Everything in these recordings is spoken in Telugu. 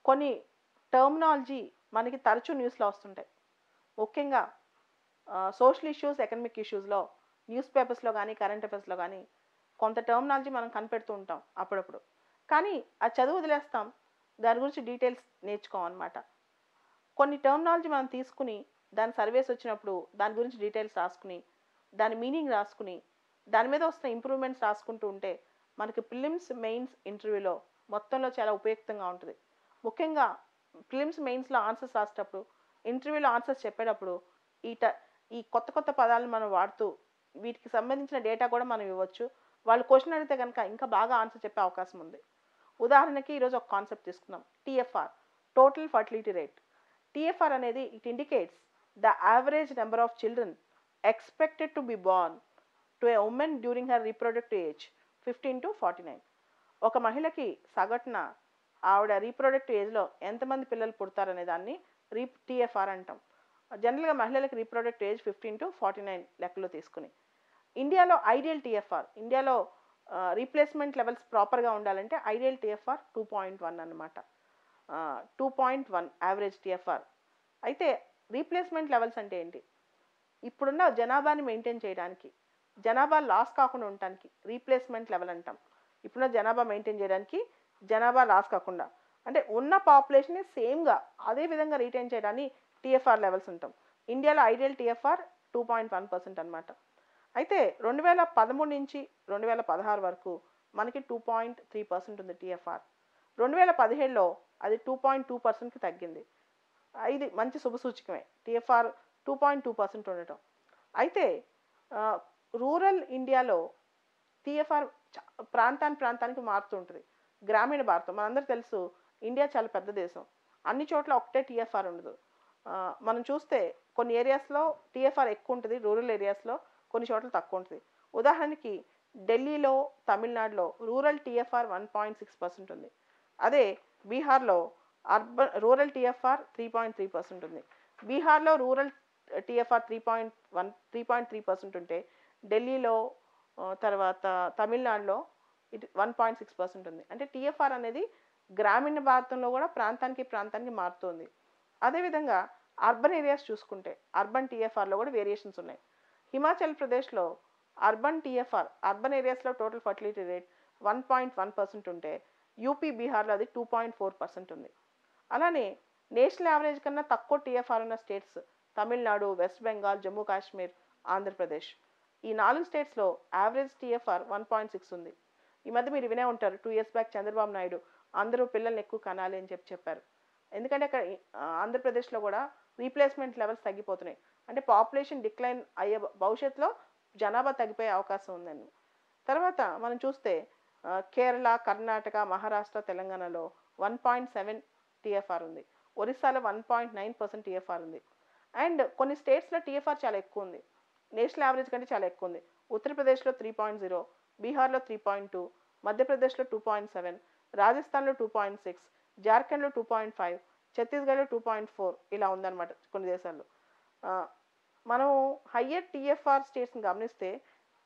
కొన్ని టర్మినాలజీ మనకి తరచూ న్యూస్లో వస్తుంటాయి. ముఖ్యంగా సోషల్ ఇష్యూస్, ఎకనామిక్ ఇష్యూస్లో న్యూస్ పేపర్స్లో కానీ కరెంట్ అఫైర్స్లో కానీ కొంత టర్మినాలజీ మనం కనిపెడుతూ ఉంటాం అప్పుడప్పుడు. కానీ అది చదువు వదిలేస్తాం, దాని గురించి డీటెయిల్స్ నేర్చుకోమన్నమాట. కొన్ని టర్మినాలజీ మనం తీసుకుని దాని సర్వేస్ వచ్చినప్పుడు దాని గురించి డీటెయిల్స్ రాసుకుని దాని మీనింగ్ రాసుకుని దాని మీద వస్తున్న ఇంప్రూవ్మెంట్స్ రాసుకుంటూ ఉంటే మనకి ప్రిలిమ్స్ మెయిన్స్ ఇంటర్వ్యూలో మొత్తంలో చాలా ఉపయుక్తంగా ఉంటుంది. ముఖ్యంగా ప్రిలిమ్స్ మెయిన్స్లో ఆన్సర్స్ రాసేటప్పుడు, ఇంటర్వ్యూలో ఆన్సర్స్ చెప్పేటప్పుడు ఈ ఈ కొత్త కొత్త పదాలను మనం వాడుతూ వీటికి సంబంధించిన డేటా కూడా మనం ఇవ్వచ్చు. వాళ్ళు క్వశ్చన్ అడిగితే కనుక ఇంకా బాగా ఆన్సర్ చెప్పే అవకాశం ఉంది. ఉదాహరణకి ఈరోజు ఒక కాన్సెప్ట్ తీసుకుందాం, TFR, total fertility rate. TFR అనేది it indicates the average number of children expected to be born to a woman during her reproductive age 15 to 49. ఒక మహిళకి సగటున ఆవిడ రీప్రొడక్టివ్ ఏజ్లో ఎంతమంది పిల్లలు పుడతారనే దాన్ని టీఎఫ్ఆర్ అంటాం. జనరల్గా మహిళలకు రీప్రొడక్టివ్ ఏజ్ 15 to 49 లెక్కలో తీసుకుని. ఇండియాలో ఐడియల్ టీఎఫ్ఆర్, ఇండియాలో రీప్లేస్మెంట్ లెవెల్స్ ప్రాపర్గా ఉండాలంటే ఐడియల్ టీఎఫ్ఆర్ 2.1 అన్నమాట. 2.1 యావరేజ్ టీఎఫ్ఆర్. అయితే రీప్లేస్మెంట్ లెవెల్స్ అంటే ఏంటి? ఇప్పుడున్న జనాభాని మెయింటైన్ చేయడానికి, జనాభా లాస్ కాకుండా ఉండటానికి రీప్లేస్మెంట్ లెవెల్ అంటాం. ఇప్పుడున్న జనాభా మెయింటైన్ చేయడానికి, జనాభా లాస్ కాకుండా అంటే ఉన్న పాపులేషన్ని సేమ్గా అదే విధంగా రీటైన్ చేయడాన్ని టీఎఫ్ఆర్ లెవెల్స్ ఉంటాం. ఇండియాలో ఐడియల్ టీఎఫ్ఆర్ 2.1% అనమాట. అయితే 2013 నుంచి 2016 వరకు మనకి 2.3% ఉంది టీఎఫ్ఆర్. 2017లో అది 2.2%కి తగ్గింది. ఇది మంచి శుభసూచకమే, టీఎఫ్ఆర్ 2.2% ఉండటం. అయితే రూరల్ ఇండియాలో టీఎఫ్ఆర్ ప్రాంతానికి మారుతూ ఉంటుంది. గ్రామీణ భారతం మనందరూ తెలుసు, ఇండియా చాలా పెద్ద దేశం, అన్ని చోట్ల ఒకటే టీఎఫ్ఆర్ ఉండదు. మనం చూస్తే కొన్ని ఏరియాస్లో టీఎఫ్ఆర్ ఎక్కువ ఉంటుంది, రూరల్ ఏరియాస్లో కొన్ని చోట్ల తక్కువ ఉంటుంది. ఉదాహరణకి ఢిల్లీలో, తమిళనాడులో రూరల్ టీఎఫ్ఆర్ 1.6% ఉంది. అదే బీహార్లో రూరల్ టీఎఫ్ఆర్ 3.3% ఉంది. బీహార్లో రూరల్ టీఎఫ్ఆర్ 3.3% ఉంటే ఢిల్లీలో తర్వాత తమిళనాడులో 1.6% ఉంది. అంటే టీఎఫ్ఆర్ అనేది గ్రామీణ భారతంలో కూడా ప్రాంతానికి మారుతుంది. అదేవిధంగా అర్బన్ ఏరియాస్ చూసుకుంటే అర్బన్ టీఎఫ్ఆర్లో కూడా వేరియేషన్స్ ఉన్నాయి. హిమాచల్ ప్రదేశ్లో అర్బన్ టీఎఫ్ఆర్, అర్బన్ ఏరియాస్లో టోటల్ ఫర్టిలిటీ రేట్ 1.1% ఉంటే యూపీ, బీహార్లో అది 2.4% ఉంది. అలానే నేషనల్ యావరేజ్ కన్నా తక్కువ టీఎఫ్ఆర్ ఉన్న స్టేట్స్ తమిళనాడు, వెస్ట్ బెంగాల్, జమ్మూ కాశ్మీర్, ఆంధ్రప్రదేశ్. ఈ 4 స్టేట్స్లో యావరేజ్ టీఎఫ్ఆర్ 1.6 ఉంది. ఈ మధ్య మీరు వినే ఉంటారు, 2 years బ్యాక్ చంద్రబాబు నాయుడు అందరూ పిల్లల్ని ఎక్కువ కనాలి అని చెప్పారు. ఎందుకంటే అక్కడ ఆంధ్రప్రదేశ్లో కూడా రీప్లేస్మెంట్ లెవెల్స్ తగ్గిపోతున్నాయి. అంటే పాపులేషన్ డిక్లైన్ అయ్యే భవిష్యత్తులో జనాభా తగ్గిపోయే అవకాశం ఉందండి. తర్వాత మనం చూస్తే కేరళ, కర్ణాటక, మహారాష్ట్ర, తెలంగాణలో 1.7 టీఎఫ్ఆర్ ఉంది. ఒరిస్సాలో 1.9% టీఎఫ్ఆర్ ఉంది. అండ్ కొన్ని స్టేట్స్లో టీఎఫ్ఆర్ చాలా ఎక్కువ ఉంది, నేషనల్ యావరేజ్ కంటే చాలా ఎక్కువ ఉంది. ఉత్తరప్రదేశ్లో 3.0, బీహార్లో 3.2, మధ్యప్రదేశ్లో 2.7, రాజస్థాన్లో 2.6, జార్ఖండ్లో 2.5, ఛత్తీస్గఢ్లో 2.4 ఇలా ఉందన్నమాట కొన్ని దేశాల్లో. మనం హయ్యర్ టీఎఫ్ఆర్ స్టేట్స్ని గమనిస్తే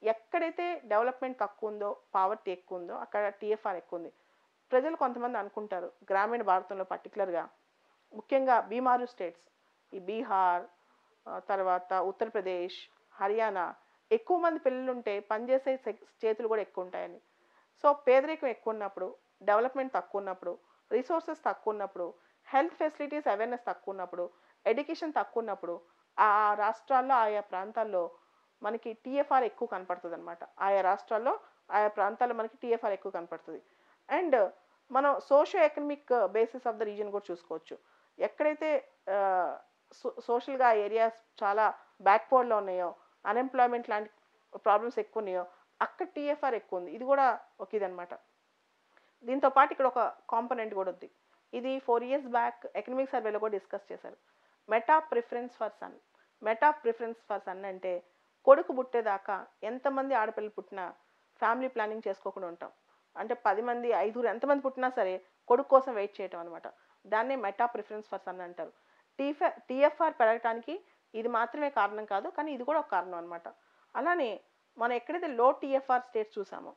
ఎక్కడైతే డెవలప్మెంట్ తక్కువ ఉందో, పావర్టీ ఎక్కువ ఉందో అక్కడ టీఎఫ్ఆర్ ఎక్కువ ఉంది. ప్రజలు కొంతమంది అనుకుంటారు గ్రామీణ భారతంలో పర్టికులర్గా ముఖ్యంగా బీమారు స్టేట్స్, ఈ బీహార్, తర్వాత ఉత్తరప్రదేశ్, హర్యానా ఎక్కువ మంది పిల్లలు ఉంటే పనిచేసే చేతులు కూడా ఎక్కువ ఉంటాయని. సో పేదరికం ఎక్కువ ఉన్నప్పుడు, డెవలప్మెంట్ తక్కువ ఉన్నప్పుడు, రిసోర్సెస్ తక్కువ ఉన్నప్పుడు, హెల్త్ ఫెసిలిటీస్ అవేర్నెస్ తక్కువ ఉన్నప్పుడు, ఎడ్యుకేషన్ తక్కువ ఉన్నప్పుడు ఆ రాష్ట్రాల్లో, ఆయా ప్రాంతాల్లో మనకి టీఎఫ్ఆర్ ఎక్కువ కనపడుతుంది అనమాట. ఆయా రాష్ట్రాల్లో, ఆయా ప్రాంతాల్లో మనకి టీఎఫ్ఆర్ ఎక్కువ కనపడుతుంది. అండ్ మనం socio economic basis of the reason కూడా చూసుకోవచ్చు. ఎక్కడైతే సోషల్గా ఏరియాస్ చాలా బ్యాక్వర్డ్లో ఉన్నాయో, అన్ఎంప్లాయ్మెంట్ లాంటి ప్రాబ్లమ్స్ ఎక్కువ ఉన్నాయో అక్కడ టీఎఫ్ఆర్ ఎక్కువ ఉంది. ఇది కూడా ఒక ఇదనమాట. దీంతో పాటు ఇక్కడ ఒక కాంపోనెంట్ కూడా ఉంది. ఇది 4 years బ్యాక్ ఎకనామిక్ సర్వేలో కూడా డిస్కస్ చేశారు. Meta preference for son. Meta preference for son అంటే కొడుకు పుట్టేదాకా ఎంతమంది ఆడపిల్లలు పుట్టినా ఫ్యామిలీ ప్లానింగ్ చేసుకోకుండా ఉంటాం. అంటే 10 మంది, 5 ఎంతమంది పుట్టినా సరే కొడుకు కోసం వెయిట్ చేయటం అనమాట. దాన్నే మెటా ప్రిఫరెన్స్ ఫర్ సన్ అంటారు. టీఎఫ్ఆర్ పెరగటానికి ఇది మాత్రమే కారణం కాదు, కానీ ఇది కూడా ఒక కారణం అనమాట. అలానే మనం ఎక్కడైతే లో టీఎఫ్ఆర్ స్టేట్స్ చూసామో,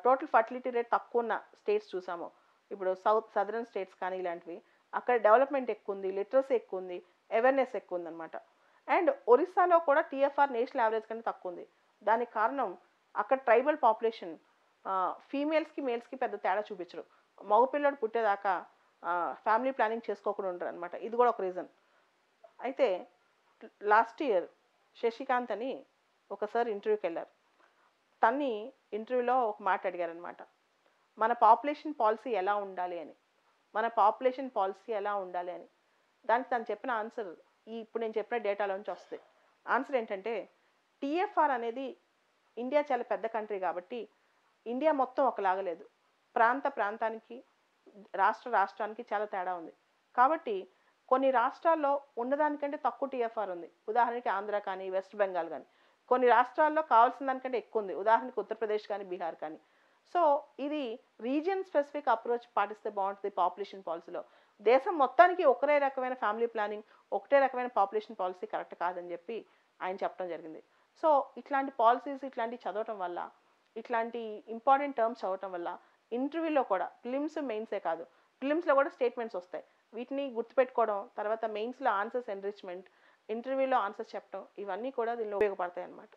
టోటల్ ఫర్టిలిటీ రేట్ తక్కువ ఉన్న స్టేట్స్ చూసామో, ఇప్పుడు సదరన్ స్టేట్స్ కానీ ఇలాంటివి, అక్కడ డెవలప్మెంట్ ఎక్కువ ఉంది, లిటరసీ ఎక్కువ ఉంది, అవేర్నెస్ ఎక్కువ ఉందన్నమాట. అండ్ ఒరిస్సాలో కూడా టీఎఫ్ఆర్ నేషనల్ యావరేజ్ కంటే తక్కువ ఉంది. దానికి కారణం అక్కడ ట్రైబల్ పాపులేషన్ ఫీమేల్స్కి మేల్స్కి పెద్ద తేడా చూపించరు. మగపిల్లడు పుట్టేదాకా ఫ్యామిలీ ప్లానింగ్ చేసుకోకుండా ఉంటారు అనమాట. ఇది కూడా ఒక రీజన్. అయితే లాస్ట్ ఇయర్ శశికాంత్ అని ఒకసారి ఇంటర్వ్యూకి వెళ్ళారు. తన్ని ఇంటర్వ్యూలో ఒక మాట అడిగారనమాట, మన పాపులేషన్ పాలసీ ఎలా ఉండాలి అని. మన పాపులేషన్ పాలసీ ఎలా ఉండాలి అని. దానికి తను చెప్పిన ఆన్సర్ ఇప్పుడు నేను చెప్పిన డేటాలోంచి వస్తాయి. ఆన్సర్ ఏంటంటే, టీఎఫ్ఆర్ అనేది ఇండియా చాలా పెద్ద కంట్రీ కాబట్టి ఇండియా మొత్తం ఒకలాగా లేదు. ప్రాంత ప్రాంతానికి, రాష్ట్ర రాష్ట్రానికి చాలా తేడా ఉంది. కాబట్టి కొన్ని రాష్ట్రాల్లో ఉన్నదానికంటే తక్కువ టీఎఫ్ఆర్ ఉంది. ఉదాహరణకి ఆంధ్ర కానీ, వెస్ట్ బెంగాల్ కానీ. కొన్ని రాష్ట్రాల్లో కావాల్సిన దానికంటే ఎక్కువ ఉంది. ఉదాహరణకి ఉత్తరప్రదేశ్ కానీ, బీహార్ కానీ. సో ఇది రీజియన్ స్పెసిఫిక్ అప్రోచ్ పాటిస్తే బాగుంటుంది పాపులేషన్ పాలసీలో. దేశం మొత్తానికి ఒకటే రకమైన ఫ్యామిలీ ప్లానింగ్, ఒకటే రకమైన పాపులేషన్ పాలసీ కరెక్ట్ కాదని చెప్పి ఆయన చెప్పడం జరిగింది. సో ఇట్లాంటి పాలసీస్ ఇట్లాంటివి చదవటం వల్ల, ఇట్లాంటి ఇంపార్టెంట్ టర్మ్స్ చదవటం వల్ల ఇంటర్వ్యూలో కూడా ప్రిలిమ్స్ మెయిన్సే కాదు, ప్రిలిమ్స్లో కూడా స్టేట్మెంట్స్ వస్తాయి. వీటిని గుర్తుపెట్టుకోవడం, తర్వాత మెయిన్స్లో ఆన్సర్స్ ఎన్రిచ్మెంట్, ఇంటర్వ్యూలో ఆన్సర్స్ చెప్పడం, ఇవన్నీ కూడా దీనిలో ఉపయోగపడతాయి అన్నమాట.